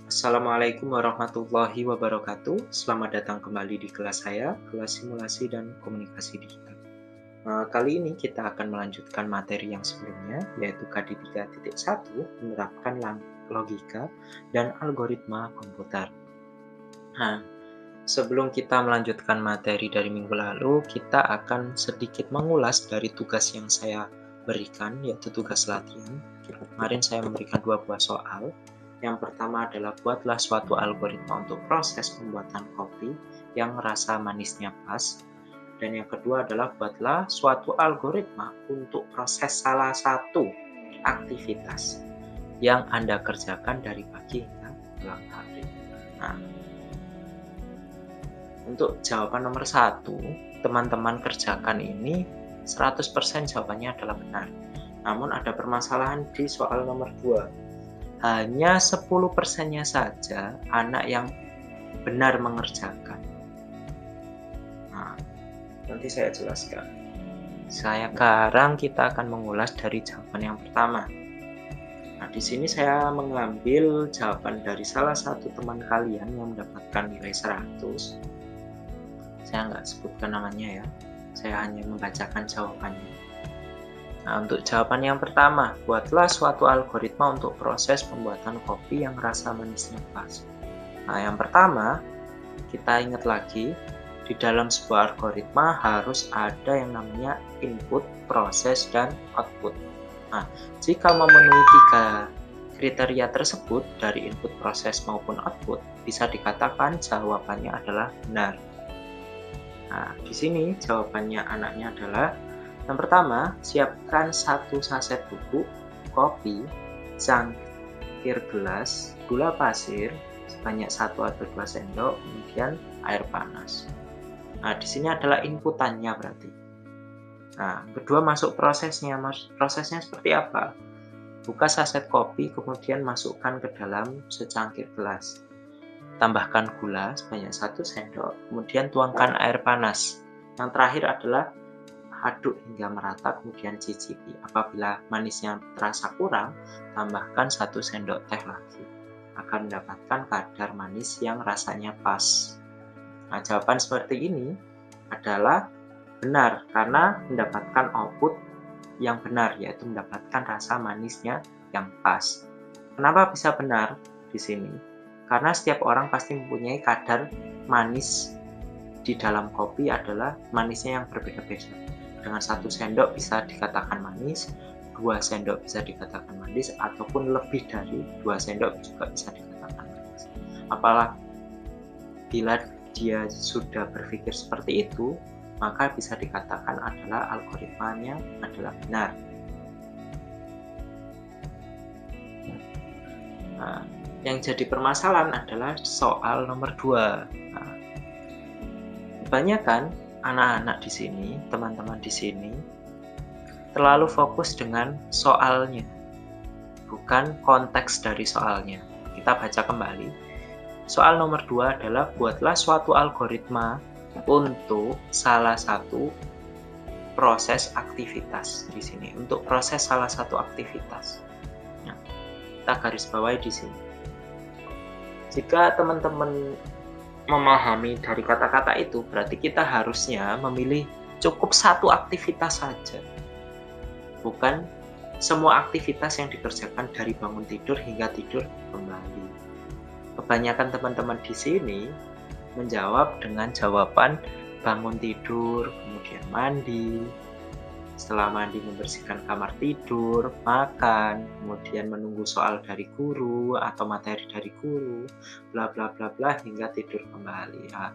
Assalamualaikum warahmatullahi wabarakatuh. Selamat datang kembali di kelas saya, kelas simulasi dan komunikasi digital. Kali ini kita akan melanjutkan materi yang sebelumnya, yaitu KD 3.1, menerapkan logika dan algoritma komputer. Nah, sebelum kita melanjutkan materi dari minggu lalu, kita akan sedikit mengulas dari tugas yang saya berikan, yaitu tugas latihan. Kemarin saya memberikan 2 buah soal. Yang pertama adalah buatlah suatu algoritma untuk proses pembuatan kopi yang rasa manisnya pas. Dan yang kedua adalah buatlah suatu algoritma untuk proses salah satu aktivitas yang Anda kerjakan dari pagi hingga malam hari. Nah, untuk jawaban nomor 1, teman-teman kerjakan ini 100% jawabannya adalah benar. Namun ada permasalahan di soal nomor 2. Hanya 10%-nya saja anak yang benar mengerjakan. Nah, nanti saya jelaskan. Sekarang kita akan mengulas dari jawaban yang pertama. Nah, di sini saya mengambil jawaban dari salah satu teman kalian yang mendapatkan nilai 100. Saya nggak sebutkan namanya ya. Saya hanya membacakan jawabannya. Nah, untuk jawaban yang pertama, buatlah suatu algoritma untuk proses pembuatan kopi yang rasa manisnya pas. Nah, yang pertama, kita ingat lagi, di dalam sebuah algoritma harus ada yang namanya input, proses, dan output. Nah, jika memenuhi 3 kriteria tersebut dari input, proses, maupun output, bisa dikatakan jawabannya adalah benar. Nah, di sini jawabannya anaknya adalah yang pertama, siapkan 1 saset bubuk, kopi, cangkir gelas, gula pasir sebanyak 1 atau 2 sendok, kemudian air panas. Nah, di sini adalah inputannya berarti. Nah, kedua masuk prosesnya. Prosesnya seperti apa? Buka saset kopi, kemudian masukkan ke dalam secangkir gelas. Tambahkan gula sebanyak 1 sendok, kemudian tuangkan air panas. Yang terakhir adalah aduk hingga merata, kemudian cicipi. Apabila manisnya terasa kurang, tambahkan 1 sendok teh lagi. Akan mendapatkan kadar manis yang rasanya pas. Nah, jawaban seperti ini adalah benar karena mendapatkan output yang benar, yaitu mendapatkan rasa manisnya yang pas. Kenapa bisa benar di sini? Karena setiap orang pasti mempunyai kadar manis di dalam kopi adalah manisnya yang berbeda-beda. Dengan 1 sendok bisa dikatakan manis, 2 sendok bisa dikatakan manis, ataupun lebih dari 2 sendok juga bisa dikatakan manis. Apabila dia sudah berpikir seperti itu, maka bisa dikatakan adalah algoritmanya adalah benar. Nah, yang jadi permasalahan adalah soal nomor 2. Nah, kebanyakan anak-anak di sini, teman-teman di sini, terlalu fokus dengan soalnya, bukan konteks dari soalnya. Kita baca kembali. Soal nomor 2 adalah buatlah suatu algoritma untuk salah satu proses aktivitas di sini. Untuk proses salah satu aktivitas. Nah, kita garis bawahi di sini. Jika teman-teman memahami dari kata-kata itu, berarti kita harusnya memilih cukup 1 aktivitas saja. Bukan semua aktivitas yang dikerjakan dari bangun tidur hingga tidur kembali. Kebanyakan teman-teman di sini menjawab dengan jawaban bangun tidur, kemudian mandi, setelah mandi membersihkan kamar tidur, makan, kemudian menunggu soal dari guru atau materi dari guru, bla bla bla bla hingga tidur kembali. Nah,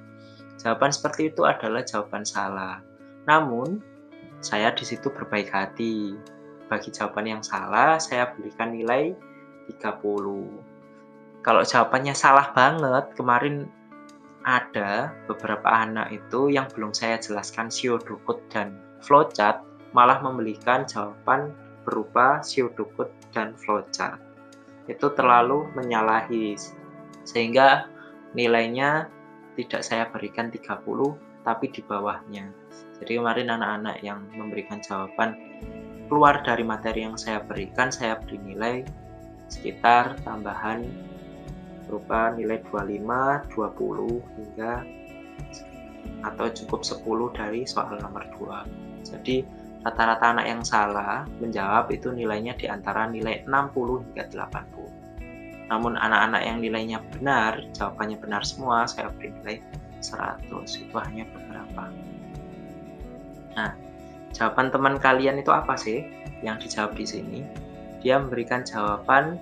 jawaban seperti itu adalah jawaban salah. Namun, saya di situ berbaik hati. Bagi jawaban yang salah, saya berikan nilai 30. Kalau jawabannya salah banget, kemarin ada beberapa anak itu yang belum saya jelaskan pseudocode dan flowchart, malah memberikan jawaban berupa pseudocode dan flowchart. Itu terlalu menyalahi, sehingga nilainya tidak saya berikan 30, tapi di bawahnya. Jadi kemarin anak-anak yang memberikan jawaban keluar dari materi yang saya berikan, saya beri nilai sekitar tambahan berupa nilai 25, 20 hingga atau cukup 10 dari soal nomor 2. Jadi rata-rata anak yang salah menjawab itu nilainya di antara nilai 60 hingga 80. Namun anak-anak yang nilainya benar, jawabannya benar semua, saya beri nilai 100. Itu hanya beberapa. Nah, jawaban teman kalian itu apa sih yang dijawab di sini? Dia memberikan jawaban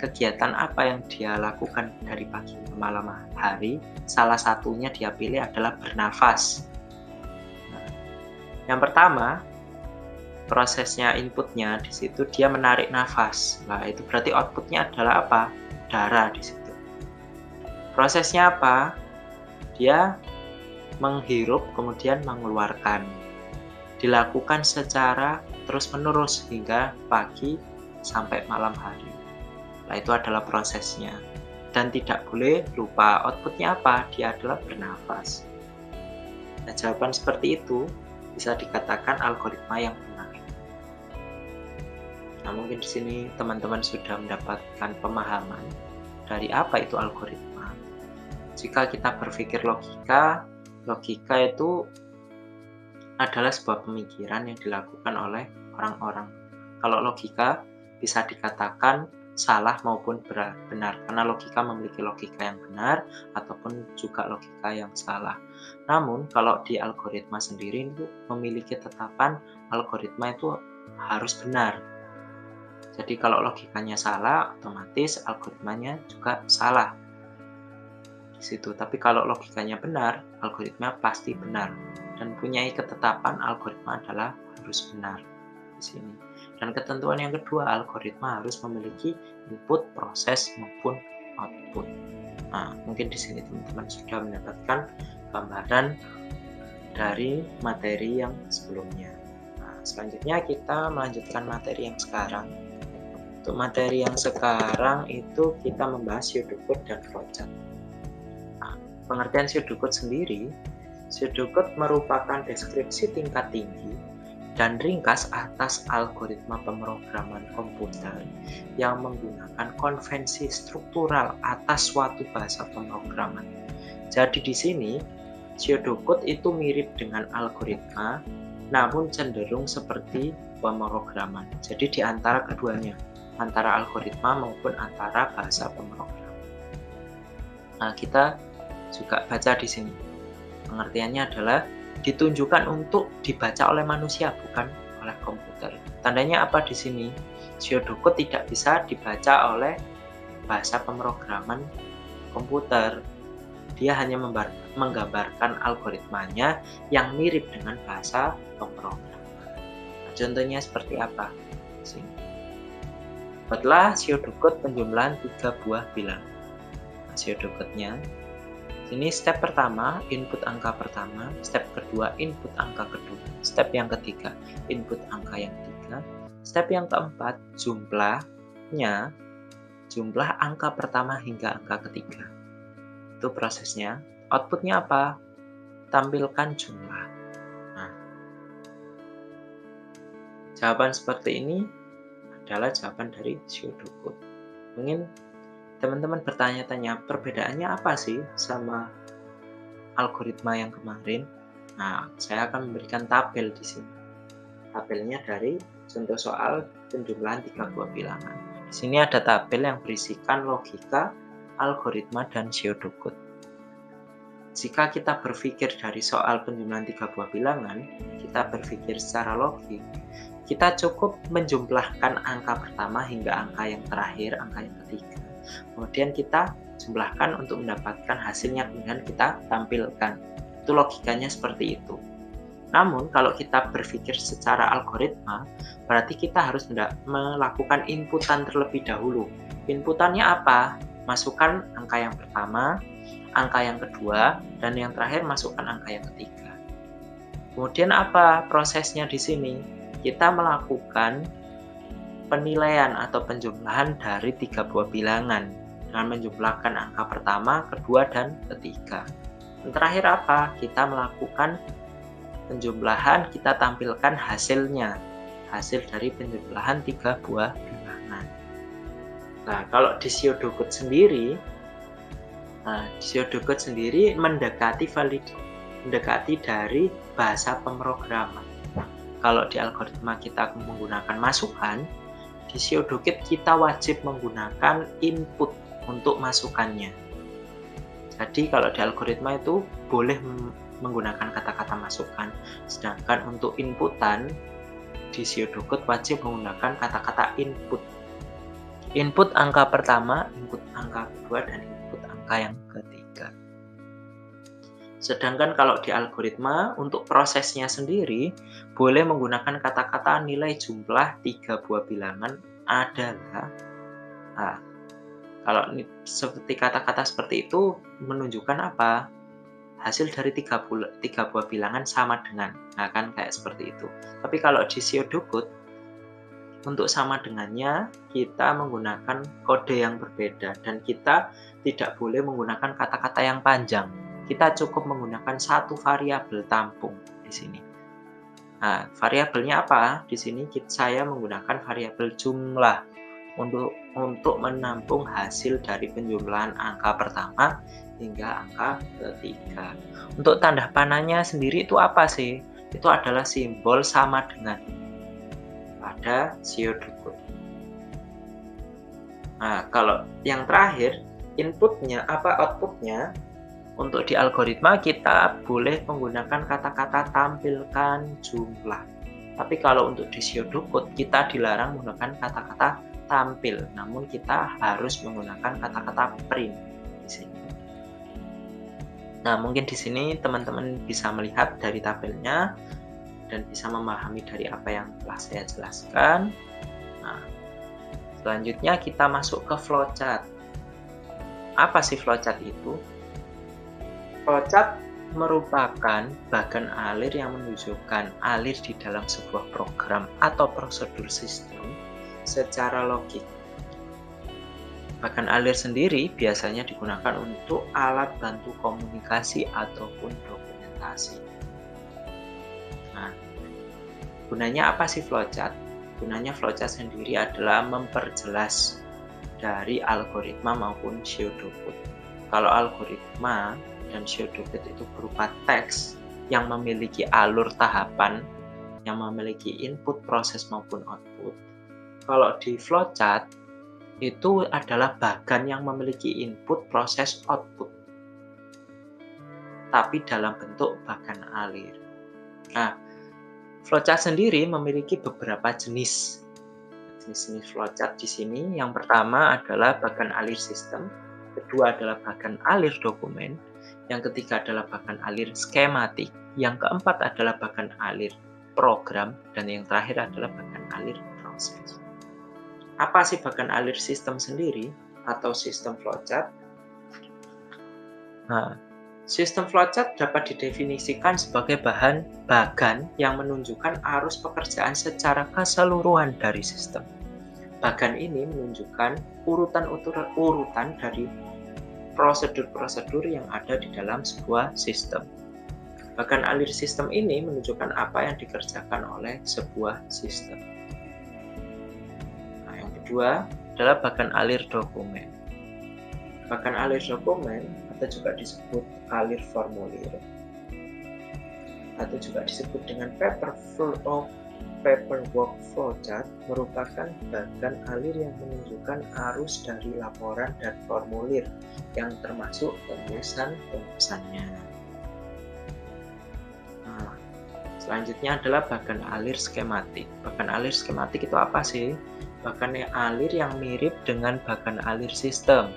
kegiatan apa yang dia lakukan dari pagi ke malam hari. Salah satunya dia pilih adalah bernafas. Nah, yang pertama, prosesnya inputnya di situ dia menarik nafas. Nah, itu berarti outputnya adalah apa? Darah di situ. Prosesnya apa? Dia menghirup kemudian mengeluarkan. Dilakukan secara terus-menerus hingga pagi sampai malam hari. Nah, itu adalah prosesnya. Dan tidak boleh lupa outputnya apa? Dia adalah bernafas. Nah, jawaban seperti itu bisa dikatakan algoritma yang benar. Nah, mungkin di sini teman-teman sudah mendapatkan pemahaman dari apa itu algoritma. Jika kita berpikir logika itu adalah sebuah pemikiran yang dilakukan oleh orang-orang. Kalau logika bisa dikatakan salah maupun benar, karena logika memiliki logika yang benar ataupun juga logika yang salah. Namun kalau di algoritma sendiri itu memiliki tetapan algoritma itu harus benar. Jadi kalau logikanya salah, otomatis algoritmanya juga salah di situ. Tapi kalau logikanya benar, algoritma pasti benar dan punya ketetapan algoritma adalah harus benar di sini. Dan ketentuan yang kedua, algoritma harus memiliki input, proses maupun output. Nah, mungkin di sini teman-teman sudah mendapatkan gambaran dari materi yang sebelumnya. Nah, selanjutnya kita melanjutkan materi yang sekarang. Untuk materi yang sekarang itu kita membahas pseudocode dan flowchart. Nah, pengertian pseudocode sendiri, pseudocode merupakan deskripsi tingkat tinggi dan ringkas atas algoritma pemrograman komputer yang menggunakan konvensi struktural atas suatu bahasa pemrograman. Jadi di sini pseudocode itu mirip dengan algoritma, namun cenderung seperti pemrograman. Jadi di antara keduanya, antara algoritma maupun antara bahasa pemrograman. Nah, kita juga baca di sini. Pengertiannya adalah ditunjukkan untuk dibaca oleh manusia, bukan oleh komputer. Tandanya apa di sini? Pseudocode tidak bisa dibaca oleh bahasa pemrograman komputer. Dia hanya menggambarkan algoritmanya yang mirip dengan bahasa pemrograman. Nah, contohnya seperti apa? Di sini. Buatlah pseudocode penjumlahan 3 buah bilangan. Nah, pseudocode-nya ini step pertama, input angka pertama, step kedua, input angka kedua, step yang ketiga, input angka yang ketiga, step yang keempat, jumlah angka pertama hingga angka ketiga. Itu prosesnya. Outputnya apa? Tampilkan jumlah. Nah, jawaban seperti ini adalah jawaban dari pseudocode. Mungkin teman-teman bertanya-tanya, perbedaannya apa sih sama algoritma yang kemarin? Nah, saya akan memberikan tabel di sini. Tabelnya dari contoh soal penjumlahan 3 buah bilangan. Di sini ada tabel yang berisikan logika, algoritma, dan pseudocode. Jika kita berpikir dari soal penjumlahan 3 buah bilangan, kita berpikir secara logik, kita cukup menjumlahkan angka pertama hingga angka yang terakhir, angka yang ketiga. Kemudian kita jumlahkan untuk mendapatkan hasilnya, kemudian kita tampilkan. Itu logikanya seperti itu. Namun kalau kita berpikir secara algoritma, berarti kita harus melakukan inputan terlebih dahulu. Inputannya apa? Masukkan angka yang pertama, angka yang kedua, dan yang terakhir masukkan angka yang ketiga. Kemudian apa prosesnya di sini? Kita melakukan penilaian atau penjumlahan dari 3 buah bilangan dengan menjumlahkan angka pertama, kedua, dan ketiga. Dan terakhir apa? Kita melakukan penjumlahan, kita tampilkan hasilnya, hasil dari penjumlahan 3 buah bilangan. Nah, kalau di pseudocode sendiri, Nah, pseudocode sendiri mendekati dari bahasa pemrograman. Kalau di algoritma kita menggunakan masukan, di pseudocode kita wajib menggunakan input untuk masukannya. Jadi kalau di algoritma itu boleh menggunakan kata-kata masukan, sedangkan untuk inputan di pseudocode wajib menggunakan kata-kata input. Input angka pertama, input angka kedua, dan input angka yang ketiga. Sedangkan kalau di algoritma untuk prosesnya sendiri boleh menggunakan kata-kata nilai jumlah 3 buah bilangan adalah kalau seperti kata-kata seperti itu menunjukkan apa? Hasil dari 3 buah bilangan sama dengan. Nah, kan kayak seperti itu. Tapi kalau di pseudocode untuk sama dengannya kita menggunakan kode yang berbeda dan kita tidak boleh menggunakan kata-kata yang panjang. Kita cukup menggunakan satu variabel tampung di sini. Nah, variabelnya apa? Di sini saya menggunakan variabel jumlah untuk menampung hasil dari penjumlahan angka pertama hingga angka ketiga. Untuk tanda panahnya sendiri itu apa sih? Itu adalah simbol sama dengan pada pseudocode. Nah, kalau yang terakhir, inputnya apa outputnya? Untuk di algoritma kita boleh menggunakan kata-kata tampilkan jumlah. Tapi kalau untuk di pseudocode kita dilarang menggunakan kata-kata tampil, namun kita harus menggunakan kata-kata print di sini. Nah, mungkin di sini teman-teman bisa melihat dari tabelnya dan bisa memahami dari apa yang telah saya jelaskan. Nah, selanjutnya kita masuk ke flowchart. Apa sih flowchart itu? Flowchart merupakan bagan alir yang menunjukkan alir di dalam sebuah program atau prosedur sistem secara logik. Bagan alir sendiri biasanya digunakan untuk alat bantu komunikasi ataupun dokumentasi. Nah, gunanya apa sih flowchart? Gunanya flowchart sendiri adalah memperjelas dari algoritma maupun pseudocode. Kalau algoritma dan pseudocode itu berupa teks yang memiliki alur tahapan, yang memiliki input, proses maupun output. Kalau di flowchart itu adalah bagan yang memiliki input, proses, output, tapi dalam bentuk bagan alir. Nah, flowchart sendiri memiliki beberapa jenis flowchart di sini. Yang pertama adalah bagan alir sistem, kedua adalah bagan alir dokumen, yang ketiga adalah bagan alir skematik, yang keempat adalah bagan alir program, dan yang terakhir adalah bagan alir proses. Apa sih bagan alir sistem sendiri atau sistem flowchart? Nah, sistem flowchart dapat didefinisikan sebagai bagan yang menunjukkan arus pekerjaan secara keseluruhan dari sistem. Bagan ini menunjukkan urutan dari prosedur-prosedur yang ada di dalam sebuah sistem. Bagan alir sistem ini menunjukkan apa yang dikerjakan oleh sebuah sistem. Nah, yang kedua adalah bagan alir dokumen. Bagan alir dokumen atau juga disebut alir formulir atau juga disebut dengan paperwork flowchart merupakan bagan alir yang menunjukkan arus dari laporan dan formulir yang termasuk penulisannya. Nah, selanjutnya adalah bagan alir skematik. Bagan alir skematik itu apa sih? Bagan alir yang mirip dengan bagan alir sistem,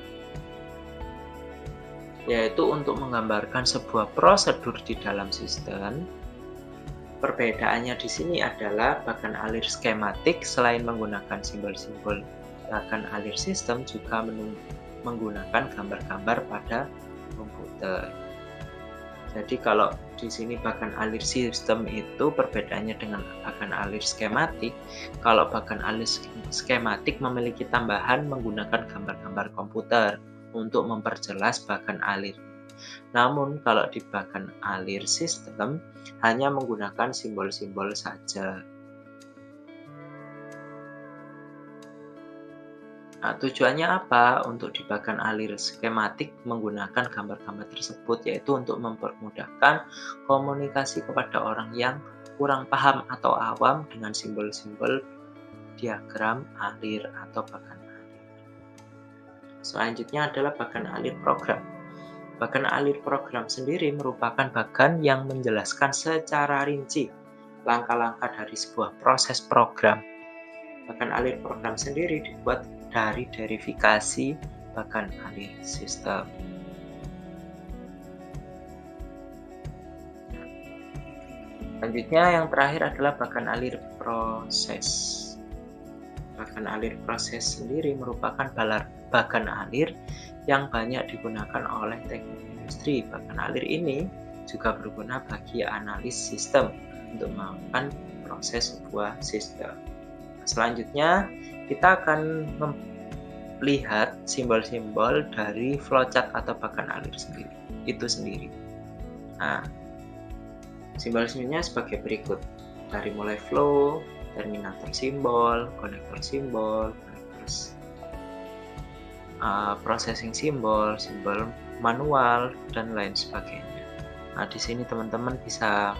yaitu untuk menggambarkan sebuah prosedur di dalam sistem. Perbedaannya di sini adalah bagan alir skematik selain menggunakan simbol-simbol bagan alir sistem juga menggunakan gambar-gambar pada komputer. Jadi kalau di sini bagan alir sistem itu perbedaannya dengan bagan alir skematik. Kalau bagan alir skematik memiliki tambahan menggunakan gambar-gambar komputer untuk memperjelas bagan alir. Namun kalau di bagan alir sistem hanya menggunakan simbol-simbol saja. Nah, tujuannya apa? Untuk di bagan alir skematik menggunakan gambar-gambar tersebut, yaitu untuk mempermudahkan komunikasi kepada orang yang kurang paham atau awam dengan simbol-simbol diagram alir atau bagan alir. Selanjutnya adalah bagan alir program. Bagan alir program sendiri merupakan bagan yang menjelaskan secara rinci langkah-langkah dari sebuah proses program. Bagan alir program sendiri dibuat dari verifikasi bagan alir sistem. Selanjutnya yang terakhir adalah bagan alir proses. Bagan alir proses sendiri merupakan bagan alir yang banyak digunakan oleh teknik industri. Bagan alir ini juga berguna bagi analis sistem untuk melakukan proses sebuah sistem. Selanjutnya kita akan melihat simbol-simbol dari flowchart atau bagan alir itu sendiri. Nah, simbol-simbolnya sebagai berikut, dari mulai flow, terminator simbol, konektor simbol, processing simbol, simbol manual, dan lain sebagainya. Nah, di sini teman-teman bisa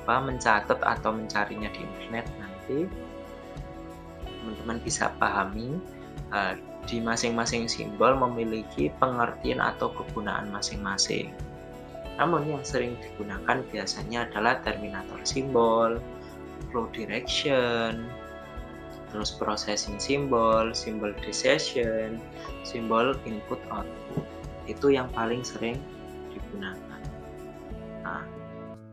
mencatat atau mencarinya di internet nanti. Teman-teman bisa pahami di masing-masing simbol memiliki pengertian atau kegunaan masing-masing. Namun yang sering digunakan biasanya adalah terminator simbol, flow direction, terus processing simbol, simbol decision, simbol input output. Itu yang paling sering digunakan. Nah,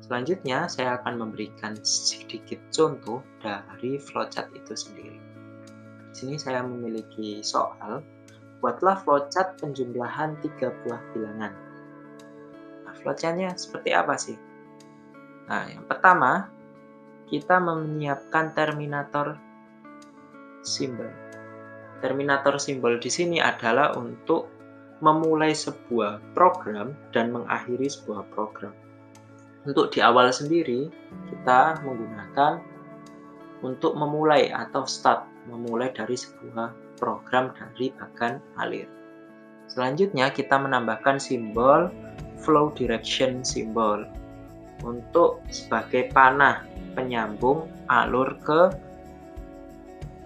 selanjutnya saya akan memberikan sedikit contoh dari flowchart itu sendiri. Di sini saya memiliki soal, buatlah flowchart penjumlahan 3 buah bilangan. Nah, flowchartnya seperti apa sih? Nah, yang pertama, kita menyiapkan terminator simbol. Terminator simbol di sini adalah untuk memulai sebuah program dan mengakhiri sebuah program. Untuk di awal sendiri, kita menggunakan untuk memulai atau memulai dari sebuah program dari bagan alir. Selanjutnya kita menambahkan simbol flow direction simbol untuk sebagai panah penyambung alur ke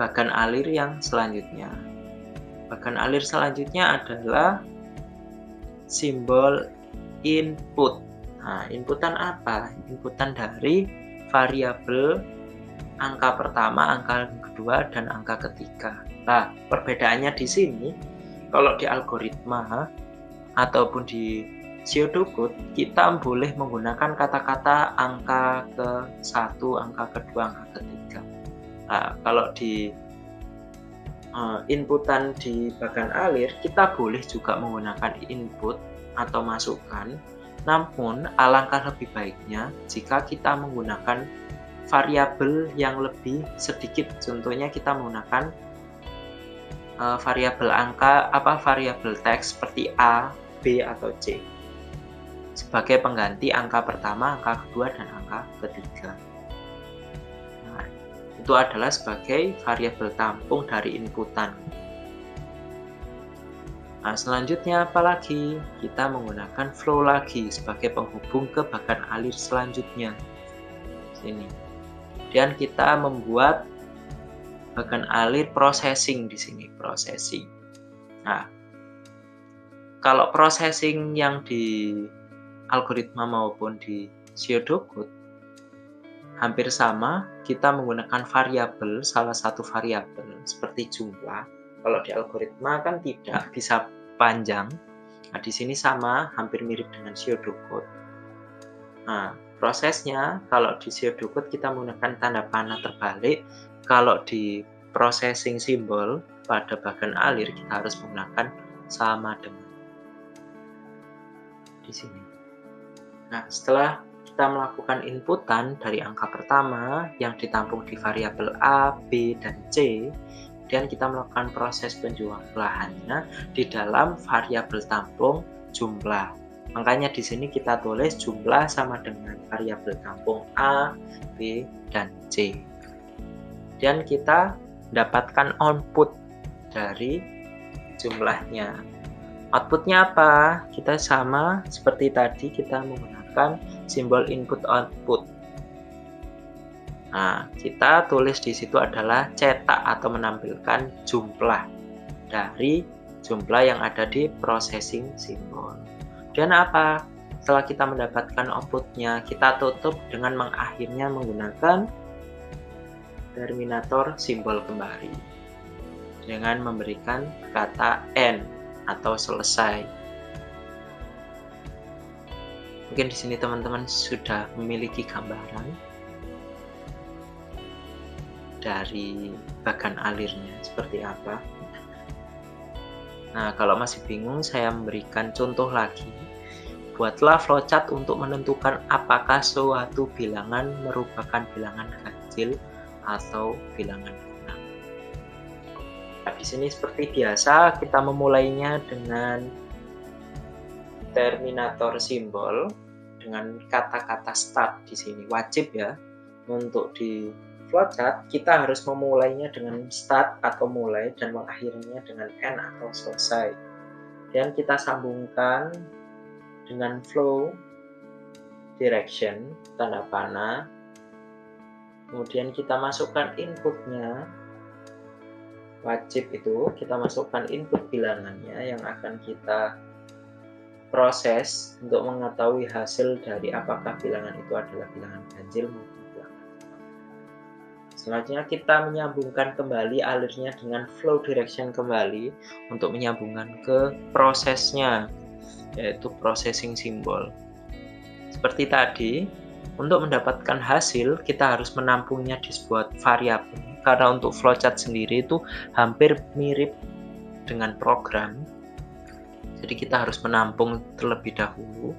bagan alir yang selanjutnya. Bagan alir selanjutnya adalah simbol input. Nah, inputan apa? Inputan dari variabel angka pertama, angka kedua, dan angka ketiga. Nah, perbedaannya di sini, kalau di algoritma ataupun di pseudocode, kita boleh menggunakan kata-kata angka ke-1, angka kedua, angka ketiga. Nah, kalau di inputan di bagan alir, kita boleh juga menggunakan input atau masukan, namun alangkah lebih baiknya jika kita menggunakan variabel yang lebih sedikit. Contohnya kita menggunakan variabel angka, variabel teks seperti A, B, atau C sebagai pengganti angka pertama, angka kedua, dan angka ketiga. Nah, itu adalah sebagai variabel tampung dari inputan. Nah, selanjutnya apalagi? Kita menggunakan flow lagi sebagai penghubung ke bagan alir selanjutnya. Sini. Dan kita membuat bagan alir processing di sini, processing. Nah, kalau processing yang di algoritma maupun di pseudocode hampir sama, kita menggunakan variabel, salah satu variabel seperti jumlah. Kalau di algoritma kan tidak bisa panjang. Nah, di sini sama, hampir mirip dengan pseudocode. Nah, prosesnya kalau di pseudocode kita menggunakan tanda panah terbalik. Kalau di processing simbol pada bagan alir kita harus menggunakan sama dengan di sini. Nah, setelah kita melakukan inputan dari angka pertama yang ditampung di variabel A, B, dan C, dan kita melakukan proses penjumlahannya di dalam variabel tampung jumlah. Makanya di sini kita tulis jumlah sama dengan variabel tampung A, B, dan C. Dan kita dapatkan output dari jumlahnya. Outputnya apa? Kita sama seperti tadi, kita menggunakan simbol input output. Nah, kita tulis di situ adalah cetak atau menampilkan jumlah dari jumlah yang ada di processing simbol. Dan apa? Setelah kita mendapatkan outputnya, kita tutup dengan mengakhirnya menggunakan terminator simbol kembali dengan memberikan kata end atau selesai. Mungkin di sini teman-teman sudah memiliki gambaran dari bagan alirnya seperti apa. Nah, kalau masih bingung, saya memberikan contoh lagi. Buatlah flowchart untuk menentukan apakah suatu bilangan merupakan bilangan ganjil atau bilangan genap. Nah, di sini seperti biasa kita memulainya dengan terminator simbol dengan kata-kata start di sini wajib ya. Untuk di flowchart kita harus memulainya dengan start atau mulai dan mengakhirinya dengan end atau selesai. Dan kita sambungkan dengan flow direction tanda panah. Kemudian kita masukkan inputnya. Wajib itu kita masukkan input bilangannya yang akan kita proses untuk mengetahui hasil dari apakah bilangan itu adalah bilangan ganjil maupun bilangan genap. Selanjutnya kita menyambungkan kembali alirnya dengan flow direction kembali untuk menyambungkan ke prosesnya, yaitu processing simbol. Seperti tadi, untuk mendapatkan hasil kita harus menampungnya di sebuah variabel. Karena untuk flowchart sendiri itu hampir mirip dengan program. Jadi kita harus menampung terlebih dahulu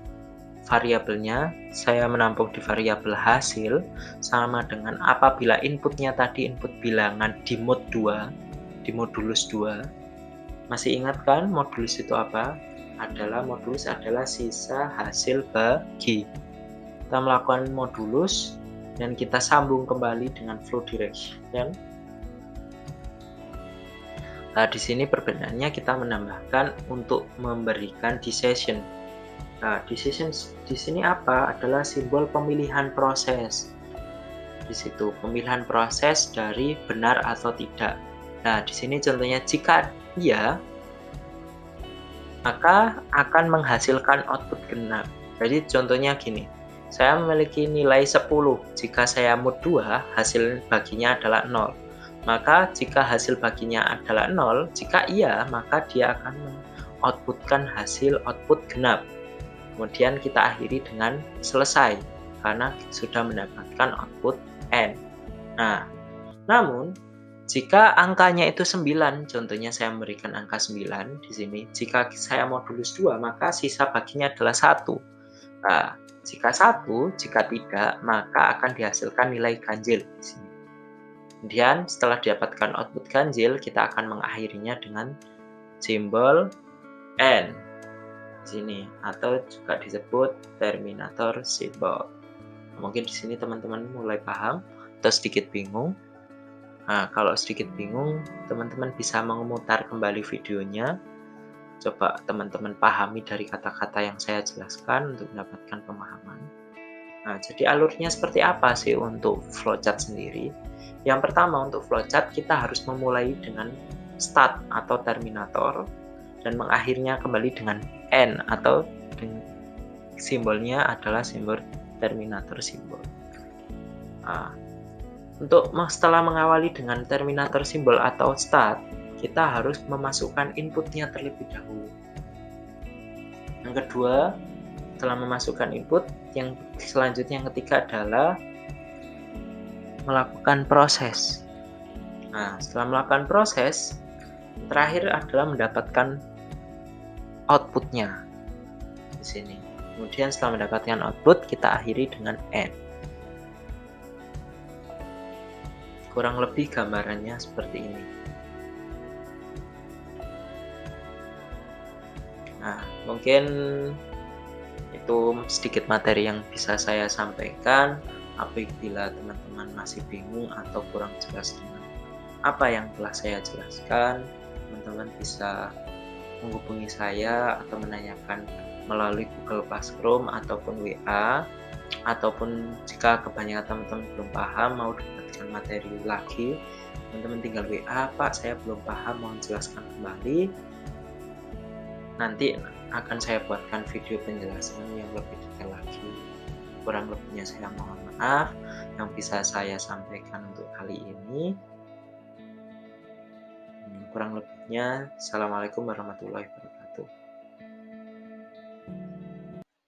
variabelnya. Saya menampung di variabel hasil sama dengan apabila inputnya tadi input bilangan di mode 2, di modulus 2. Masih ingat kan modulus itu apa? Modulus adalah sisa hasil bagi. Kita melakukan modulus dan kita sambung kembali dengan flow direction. Nah, di sini perbedaannya kita menambahkan untuk memberikan decision. Nah, decision di sini apa? Adalah simbol pemilihan proses. Di situ pemilihan proses dari benar atau tidak. Nah, di sini contohnya jika iya, maka akan menghasilkan output genap. Jadi contohnya gini. Saya memiliki nilai 10. Jika saya mode 2, hasil baginya adalah 0. Maka jika hasil baginya adalah 0, jika iya, maka dia akan mengoutputkan hasil output genap. Kemudian kita akhiri dengan selesai, karena sudah mendapatkan output N. Nah, namun, jika angkanya itu 9, contohnya saya memberikan angka 9 di sini. Jika saya modulus 2, maka sisa baginya adalah 1. Nah, jika 1, jika tidak, maka akan dihasilkan nilai ganjil di sini. Kemudian setelah didapatkan output ganjil, kita akan mengakhirinya dengan simbol N di sini atau juga disebut terminator simbol. Mungkin di sini teman-teman mulai paham atau sedikit bingung. Nah, kalau sedikit bingung, teman-teman bisa memutar kembali videonya. Coba teman-teman pahami dari kata-kata yang saya jelaskan untuk mendapatkan pemahaman. Nah, jadi alurnya seperti apa sih untuk flowchart sendiri? Yang pertama, untuk flowchart kita harus memulai dengan start atau terminator dan mengakhirnya kembali dengan end atau simbolnya adalah simbol terminator simbol. Nah, setelah mengawali dengan terminator simbol atau start, kita harus memasukkan inputnya terlebih dahulu. Yang kedua, setelah memasukkan input, yang selanjutnya yang ketiga adalah melakukan proses. Nah, setelah melakukan proses, terakhir adalah mendapatkan outputnya di sini. Kemudian setelah mendapatkan output, kita akhiri dengan end. Kurang lebih gambarannya seperti ini. Nah, mungkin itu sedikit materi yang bisa saya sampaikan. Apabila teman-teman masih bingung atau kurang jelas dengan apa yang telah saya jelaskan, teman-teman bisa menghubungi saya atau menanyakan melalui Google Classroom ataupun WA, ataupun jika kebanyakan teman-teman belum paham mau dapatkan materi lagi, teman-teman tinggal WA, "Pak, saya belum paham, mohon jelaskan kembali." Nanti akan saya buatkan video penjelasan yang lebih detail lagi. Kurang lebihnya saya mohon maaf, yang bisa saya sampaikan untuk kali ini. Kurang lebihnya, Assalamualaikum warahmatullahi wabarakatuh.